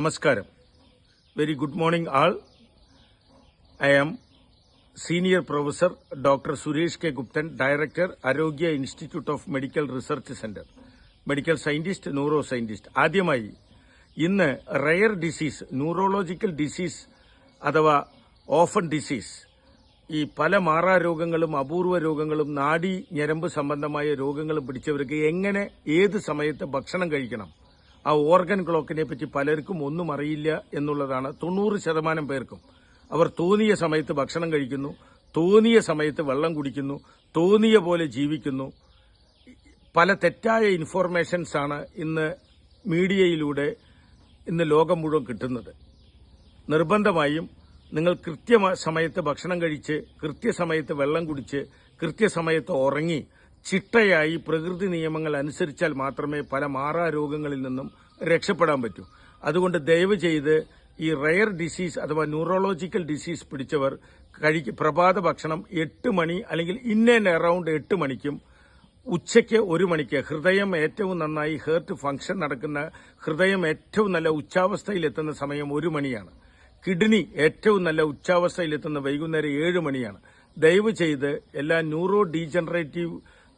Namaskaram. Very good morning all. I am Senior Professor Dr. Suresh K. Guptan, Director, Arogya Institute of Medical Research Center, Medical Scientist, Neuroscientist. ആദ്യമായി ഇന്ന് rare disease, neurological disease അഥവാ often disease, ഈ പല മാറാരോഗങ്ങളും അപൂർവ രോഗങ്ങളും നാഡി ഞരമ്പ് സംബന്ധമായ രോഗങ്ങളും പിടിച്ചവർക്ക് എങ്ങനെ ഏത് സമയത്ത് ഭക്ഷണം കഴിക്കണം, ആ ഓർഗൻ ക്ലോക്കിനെ പറ്റി പലർക്കും ഒന്നും അറിയില്ല എന്നുള്ളതാണ്. 90% പേർക്കും അവർ തോന്നിയ സമയത്ത് ഭക്ഷണം കഴിക്കുന്നു, തോന്നിയ സമയത്ത് വെള്ളം കുടിക്കുന്നു, തോന്നിയ പോലെ ജീവിക്കുന്നു. പല തെറ്റായ ഇൻഫോർമേഷൻസ് ആണ് ഇന്ന് മീഡിയയിലൂടെ ഇന്ന് ലോകം മുഴുവൻ കിട്ടുന്നത്. നിർബന്ധമായും നിങ്ങൾ കൃത്യസമയത്ത് ഭക്ഷണം കഴിച്ച്, കൃത്യസമയത്ത് വെള്ളം കുടിച്ച്, കൃത്യസമയത്ത് ഉറങ്ങി ചിട്ടയായി പ്രകൃതി നിയമങ്ങൾ അനുസരിച്ചാൽ മാത്രമേ പല മാറാരോഗങ്ങളിൽ നിന്നും രക്ഷപ്പെടാൻ പറ്റൂ. അതുകൊണ്ട് ദയവ് ചെയ്ത് ഈ റയർ ഡിസീസ് അഥവാ ന്യൂറോളജിക്കൽ ഡിസീസ് പിടിച്ചവർ പ്രഭാത ഭക്ഷണം 8 മണി അല്ലെങ്കിൽ അറൌണ്ട് 8 മണിക്കും ഉച്ചയ്ക്ക് 1 മണിക്ക്, ഹൃദയം ഏറ്റവും നന്നായി ഹേർട്ട് ഫംഗ്ഷൻ നടക്കുന്ന, ഹൃദയം ഏറ്റവും നല്ല ഉച്ചാവസ്ഥയിലെത്തുന്ന സമയം 1 മണിയാണ്. കിഡ്നി ഏറ്റവും നല്ല ഉച്ചാവസ്ഥയിലെത്തുന്ന വൈകുന്നേരം 7 മണിയാണ്. ദയവ് ചെയ്ത് എല്ലാ ന്യൂറോ ഡീജനറേറ്റീവ്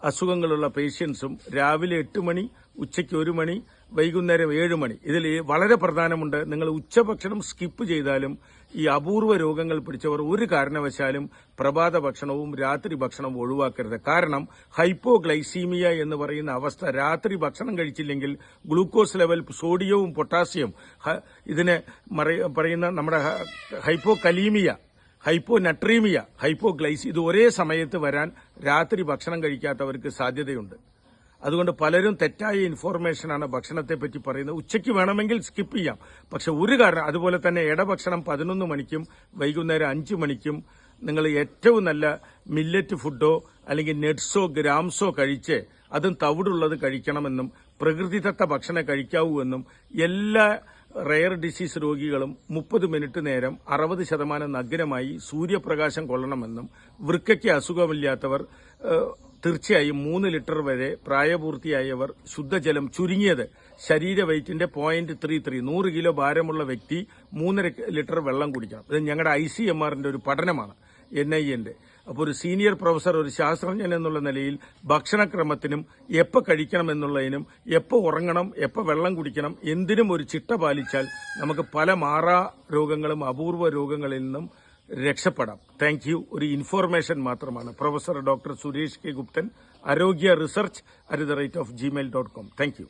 അസുഖങ്ങളുള്ള പേഷ്യൻസും രാവിലെ 8 മണി, ഉച്ചയ്ക്ക് 1 മണി, വൈകുന്നേരം 7 മണി. ഇതിൽ വളരെ പ്രധാനമുണ്ട്, നിങ്ങൾ ഉച്ചഭക്ഷണം സ്കിപ്പ് ചെയ്താലും ഈ അപൂർവ രോഗങ്ങൾ പിടിച്ചവർ ഒരു കാരണവശാലും പ്രഭാത ഭക്ഷണവും രാത്രി ഭക്ഷണവും ഒഴിവാക്കരുത്. കാരണം ഹൈപ്പോഗ്ലൈസീമിയ എന്ന് പറയുന്ന അവസ്ഥ, രാത്രി ഭക്ഷണം കഴിച്ചില്ലെങ്കിൽ ഗ്ലൂക്കോസ് ലെവൽ, സോഡിയവും പൊട്ടാസ്യവും, ഇതിനെ പറയുന്ന നമ്മുടെ ഹൈപ്പോകലീമിയ, ഹൈപ്പോനട്രീമിയ, ഹൈപ്പോഗ്ലൈസി, ഇത് ഒരേ സമയത്ത് വരാൻ രാത്രി ഭക്ഷണം കഴിക്കാത്തവർക്ക് സാധ്യതയുണ്ട്. അതുകൊണ്ട് പലരും തെറ്റായ ഇൻഫോർമേഷനാണ് ഭക്ഷണത്തെപ്പറ്റി പറയുന്നത്. ഉച്ചയ്ക്ക് വേണമെങ്കിൽ സ്കിപ്പ് ചെയ്യാം, പക്ഷെ ഒരു കാരണം, അതുപോലെ തന്നെ ഇടഭക്ഷണം 11 മണിക്കും വൈകുന്നേരം 5 മണിക്കും നിങ്ങൾ ഏറ്റവും നല്ല മില്ലറ്റ് ഫുഡോ അല്ലെങ്കിൽ നട്ട്സോ ഗ്രാംസോ കഴിച്ച്, അതും തവിടുള്ളത് കഴിക്കണമെന്നും പ്രകൃതിദത്ത ഭക്ഷണം കഴിക്കാവൂ എന്നും എല്ലാ റയർ ഡിസീസ് രോഗികളും 30 മിനിറ്റ് നേരം 60% നഗ്നമായി സൂര്യപ്രകാശം കൊള്ളണമെന്നും, വൃക്കയ്ക്ക് അസുഖമില്ലാത്തവർ തീർച്ചയായും 3 ലിറ്റർ വരെ പ്രായപൂർത്തിയായവർ ശുദ്ധജലം, ചുരുങ്ങിയത് ശരീര വെയ്റ്റിന്റെ 0.33, 100 കിലോ ഭാരമുള്ള വ്യക്തി 3 ലിറ്റർ വെള്ളം കുടിക്കണം. ഇത് ഞങ്ങളുടെ ICMRന്റെ ഒരു പഠനമാണ്, NIA-ന്റെ. അപ്പോൾ ഒരു സീനിയർ പ്രൊഫസർ, ഒരു ശാസ്ത്രജ്ഞൻ എന്നുള്ള നിലയിൽ ഭക്ഷണക്രമത്തിനും എപ്പോൾ കഴിക്കണം എന്നുള്ളതിനും, എപ്പോൾ ഉറങ്ങണം, എപ്പോൾ വെള്ളം കുടിക്കണം, എന്തിനും ഒരു ചിട്ട പാലിച്ചാൽ നമുക്ക് പല മാറാ രോഗങ്ങളും അപൂർവ രോഗങ്ങളിൽ നിന്നും രക്ഷപ്പെടാം. Thank you. ഒരു ഇൻഫോർമേഷൻ മാത്രമാണ്. Professor doctor Suresh K Guptan, ആരോഗ്യ റിസർച്ച് @gmail.com. Thank you.